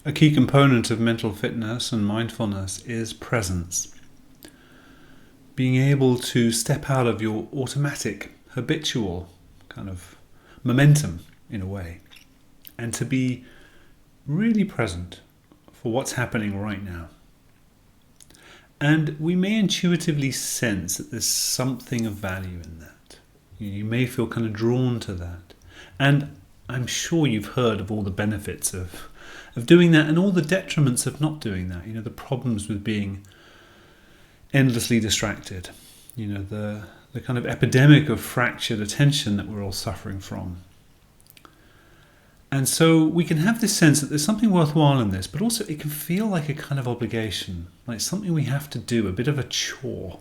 A key component of mental fitness and mindfulness is presence. Being able to step out of your automatic, habitual kind of momentum in a way, and to be really present for what's happening right now. And we may intuitively sense that there's something of value in that. You may feel kind of drawn to that. And I'm sure you've heard of all the benefits of doing that and all the detriments of not doing that. The problems with being endlessly distracted. The kind of epidemic of fractured attention that we're all suffering from. And so we can have this sense that there's something worthwhile in this, but also it can feel like a kind of obligation, like something we have to do, a bit of a chore.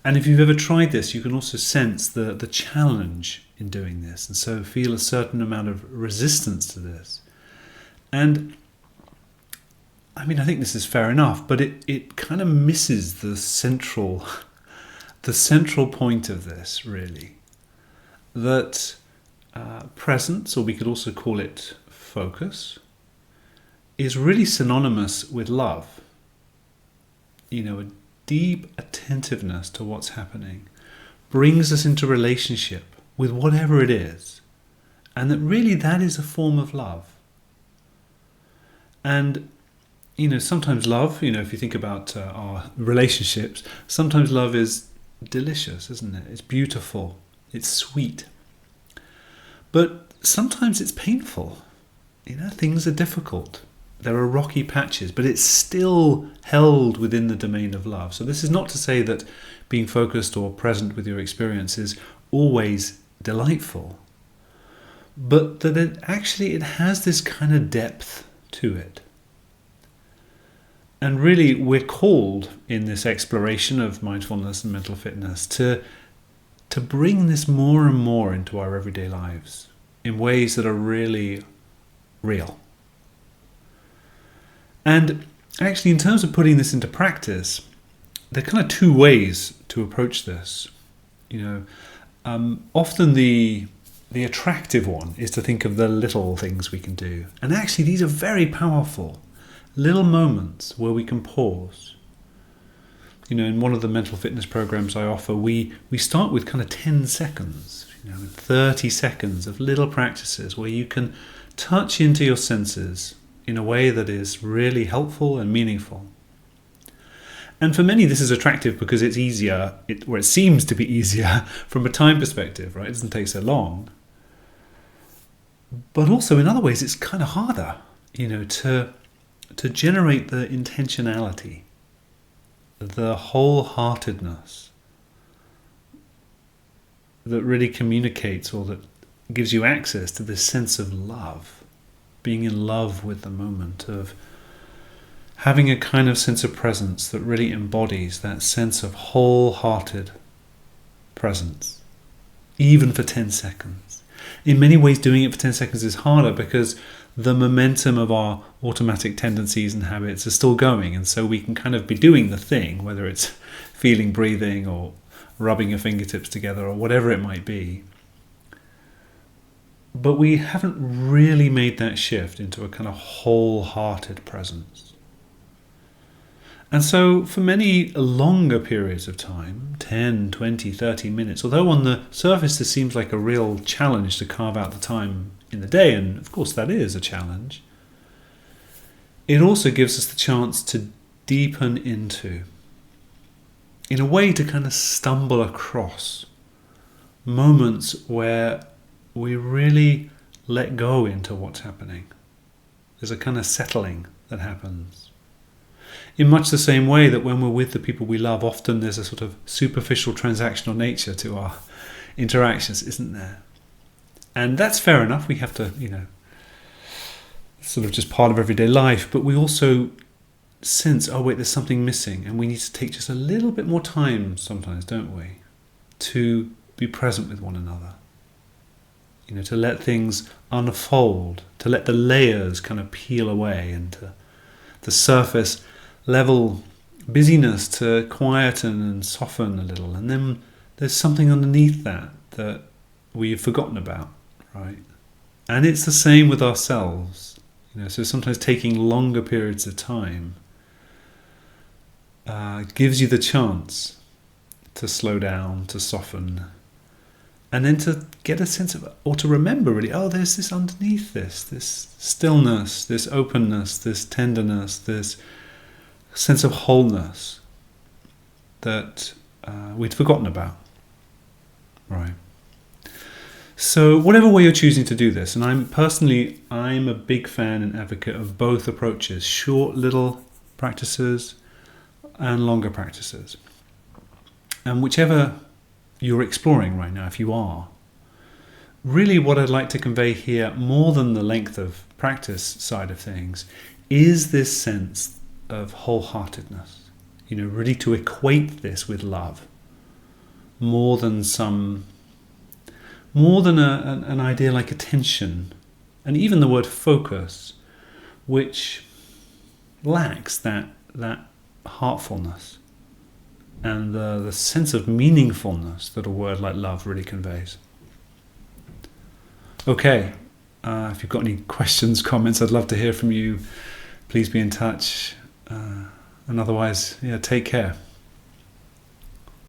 And if you've ever tried this, you can also sense the challenge in doing this, and so feel a certain amount of resistance to this. And I think this is fair enough, but it kind of misses the central point of this, really. That presence, or we could also call it focus, is really synonymous with love. A deep attentiveness to what's happening brings us into relationship with whatever it is, and that is a form of love. And sometimes love, if you think about our relationships, sometimes love is delicious, isn't it? It's beautiful, it's sweet. But sometimes it's painful. Things are difficult. There are rocky patches, but it's still held within the domain of love. So this is not to say that being focused or present with your experience is always delightful, but that it has this kind of depth to it. And really, we're called in this exploration of mindfulness and mental fitness to bring this more and more into our everyday lives in ways that are really real. And actually, in terms of putting this into practice, there are kind of two ways to approach this. Often the attractive one is to think of the little things we can do. And actually, these are very powerful. Little moments where we can pause. In one of the mental fitness programs I offer, we start with kind of 10 seconds, 30 seconds of little practices where you can touch into your senses in a way that is really helpful and meaningful. And for many, this is attractive because it's easier, or it seems to be easier from a time perspective, right? It doesn't take so long. But also in other ways, it's kind of harder, to generate the intentionality, the wholeheartedness that really communicates or that gives you access to this sense of love, being in love with the moment, of having a kind of sense of presence that really embodies that sense of wholehearted presence, even for 10 seconds. In many ways, doing it for 10 seconds is harder because the momentum of our automatic tendencies and habits are still going, and so we can kind of be doing the thing, whether it's feeling breathing or rubbing your fingertips together or whatever it might be. But we haven't really made that shift into a kind of wholehearted presence. And so for many longer periods of time, 10, 20, 30 minutes, although on the surface this seems like a real challenge to carve out the time in the day, and of course that is a challenge, it also gives us the chance to deepen into, in a way to kind of stumble across moments where we really let go into what's happening. There's a kind of settling that happens. In much the same way that when we're with the people we love, often there's a sort of superficial transactional nature to our interactions, isn't there? And that's fair enough. We have to, sort of just part of everyday life, but we also sense, oh wait, there's something missing, and we need to take just a little bit more time sometimes, don't we, to be present with one another. To let things unfold, to let the layers kind of peel away, and to the surface level busyness to quieten and soften a little. And then there's something underneath that we've forgotten about, right? And it's the same with ourselves. So sometimes taking longer periods of time gives you the chance to slow down, to soften, and then to get a sense of, or to remember really, there's this underneath this stillness, this openness, this tenderness, this sense of wholeness that we'd forgotten about. Right. So whatever way you're choosing to do this, and I'm a big fan and advocate of both approaches, short little practices and longer practices. And whichever you're exploring right now, if you are, really what I'd like to convey here, more than the length of practice side of things, is this sense of wholeheartedness. Really to equate this with love, more than an idea like attention, and even the word focus, which lacks that heartfulness and the sense of meaningfulness that a word like love really conveys. Okay, if you've got any questions, comments, I'd love to hear from you. Please be in touch. And otherwise, take care.